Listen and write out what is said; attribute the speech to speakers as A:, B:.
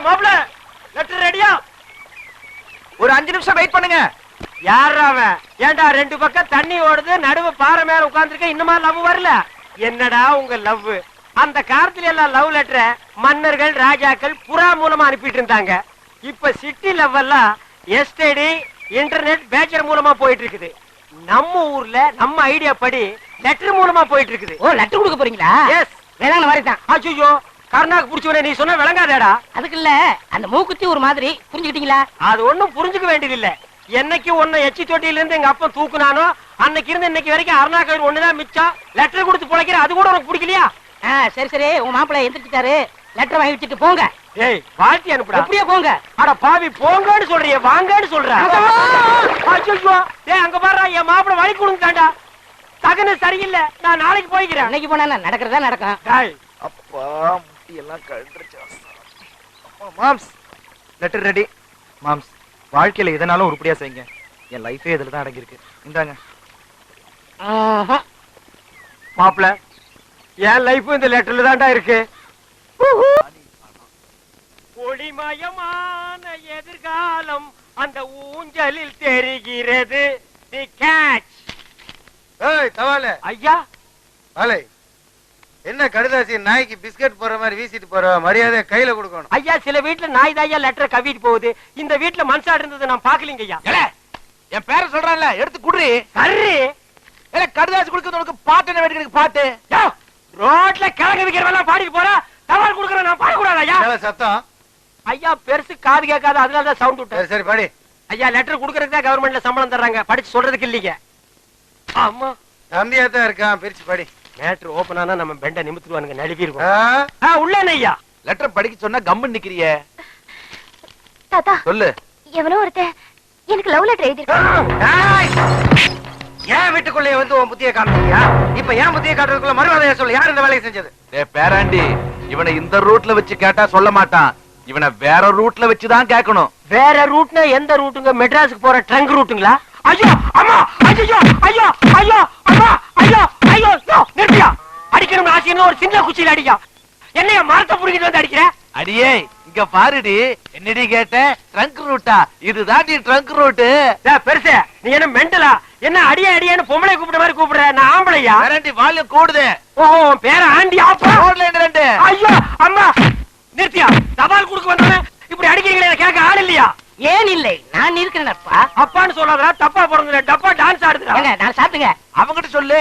A: மாப்ள லெட்டர் ரெடியா?
B: ஒரு 5 நிமிஷம் வெயிட் பண்ணுங்க.
A: யாரா அவன்? ஏண்டா ரெண்டு பக்கம் தண்ணி ஓடுது, நடுவு பாறை மேல உட்கார்ந்துருக்க, இன்னுமா லவ் வரல? என்னடா உங்க லவ்? அந்த காலத்துல எல்லாம் லவ் லெட்டரை மன்னர்கள் ராஜாக்கள் புறா மூலமா அனுப்பிட்டு இருந்தாங்க. இப்ப சிட்டி லவ் எல்லாம் எஸ்டடி இன்டர்நெட் பேச்சர் மூலமா போயிட்டு இருக்குது. நம்ம ஊர்ல நம்ம ஐடியா படி லெட்டர் மூலமா போயிட்டு இருக்குது.
C: ஓ, லெட்டர் கொடுக்க போறீங்களா?
A: எஸ்,
C: வேளாண் மாதிரி தான்.
A: அச்சோ கருணாக்கு புடிச்சவனே, நீ சொன்ன விளங்காதேடா.
C: அதுக்கு இல்ல, அந்த மூக்குத்தி ஒரு மாதிரி, புரிஞ்சுக்கிட்டீங்களா?
A: அது ஒண்ணும் புரிஞ்சுக்க வேண்டியது இல்ல. என்னைக்கு உன்னை எச்சி தொட்டியில இருந்து எங்க அப்பா தூக்குனானோ அன்னைக்கு இருந்து இன்னைக்கு வரைக்கும் அருணா கோயில் ஒண்ணுதான் மிச்சம். லெட்டர் கொடுத்து பொழைக்கிற, அது கூட உனக்கு பிடிக்கலையா?
C: சரி சரி, உங்க மாப்பிள்ளை எந்திரிச்சிட்டாரு, லெட்டர் வாங்கி வச்சுட்டு போங்க.
A: ஏய், வாழ்த்தி அனுப்புடா.
C: அப்படியே போங்க.
A: அட பாவி, போங்கன்னு சொல்றியே, வாங்கன்னு சொல்ற. அச்சோ, டேய் அங்க பாருடா, என் மாப்பிள்ளை வழி கொடுத்தாண்டா. தகன சரியில்லை, நான் நாளைக்கு போய்க்கிறேன்.
C: இன்னைக்கு போனா நடக்கிறதா நடக்கும்.
A: டேய்
B: அப்பா முட்டி எல்லாம் கழண்டுருச்சு. மாம்ஸ், லெட்டர் ரெடி. மாம்ஸ், வாழ்க்கையில எதனாலும் உருப்படியா செய்யுங்க. என் லைஃபே இதுல தான் அடங்கியிருக்கு. இந்தாங்க.
A: மாப்பிள்ளை, என் லைஃப் இந்த லெட்டர்ல தான்டா இருக்கு. ஒளிமயமான எதிர்காலம் அந்த ஊஞ்சலில் தெரிகிறது. தி கேட்ச்.
D: ஏய் தவால
A: ஐயா,
D: வாலை, என்ன கடுதாசி நாய்க்கு பிஸ்கட் போற மாதிரி வீசிட்டு போற? மரியாதை கையில கொடுக்கணும்.
A: ஐயா, சில வீட்டுல நாய் தாயா லெட்டர் கவிட்டு போகுது. இந்த வீட்டுல மனுஷா இருந்தது நான் பாக்கலீங்க ஐயா.
B: என் பேரை சொல்றான்ல, எடுத்து குடுறி.
A: சரி,
B: கடுதாசி கொடுக்கறது உனக்கு பாட்டு என்ன வேண்டியது? பாட்டு
A: ரோட்ல கிழங்கு விக்கிறவெல்லாம் பாடிட்டு போறா. தவால் கொடுக்கறேன், நான் பாடக்கூடாது ஐயா.
D: என்னடா சத்தம்?
A: ஐயா, பெருசு காது கேட்காது, அதனாலதான் சவுண்ட் விட்டேன்.
D: சரி, சரி படி.
A: ஐயா, லெட்டர் கொடுக்கறதுக்கு தான் கவர்மெண்ட்ல சம்பளம் தர்றாங்க, படிச்சு சொல்றதுக்கு இல்லீங்க. ஆமா,
D: தம்பியா தான் இருக்கான், பிரிச்சு படி.
A: மேட்ரு ஓபன் ஆனா நம்ம பெண்ட நிமித்துருவானுங்க, நழுவி
D: ஆ?
A: இருக்கும். உள்ள ஐயா,
B: லெட்டர் படிக்க சொன்னா கம்மு நிக்கிறியே.
E: தாத்தா,
B: சொல்லு.
E: எவனோ ஒருத்தன் எனக்கு லவ் லெட்டர் எழுதிருக்கான்.
D: ஏய்! ஏன் வீட்டுக்குள்ளே வந்து உன் புத்திய காமிச்சியா? இப்ப ஏன் புத்திய காட்டுறதுக்குள்ள மறுவாதையா சொல்லு. யார் இந்த வேலையை செஞ்சது?
B: பேராண்டி, இவனை இந்த ரூட்ல வச்சு கேட்டா சொல்ல மாட்டான். இவனை வேற ரூட்ல வச்சுதான் கேட்கணும்.
A: வேற ரூட்னா எந்த ரூட்டுங்க? மெட்ராஸுக்கு போற ட்ரங்க் ரூட்டுங்களா? ஐயோ அம்மா, ஐயோ ஐயோ ஐயோ அம்மா, ஐயோ ஐயோ, நிறுத்தியா. அடிக்கணும் ஆசைன்னு ஒரு சின்ன குச்சியில அடிக்கா. என்னைய மரத்தை புடிக்கிட்டு வந்து அடிக்கிற?
B: அடியே, இங்க பாருடி. என்னடி கேட்ட? ட்ரங்க் ரூட்டா? இதுதான் ட்ரங்க் ரூட்டு.
A: பெருசு, நீ என்ன மெண்டலா? என்ன அடிய அடியான்னு பொம்பளை கூப்பிட்ட மாதிரி கூப்பிடுற? நான் ஆம்பளையா?
B: பேராண்டி, வால்யூம் கூடுது.
A: ஓஹோ, பேர ஆண்டி ஆப்பா.
B: ரெண்டு.
A: ஐயோ அம்மா, நிறுத்தியா. தபால் கொடுக்க வந்தானே இப்படி அடிக்கிறீங்களே, கேட்க ஆள் இல்லையா?
C: ஏன் இல்லை, நான் இருக்கிறேன் அப்பா.
A: அப்பான்னு சொல்லாதடா, தப்பா பிறந்த டப்பா டான்ஸ் ஆடுதுடா.
C: நான் சாப்பிட்டுங்க.
B: அவங்கிட்ட சொல்லு.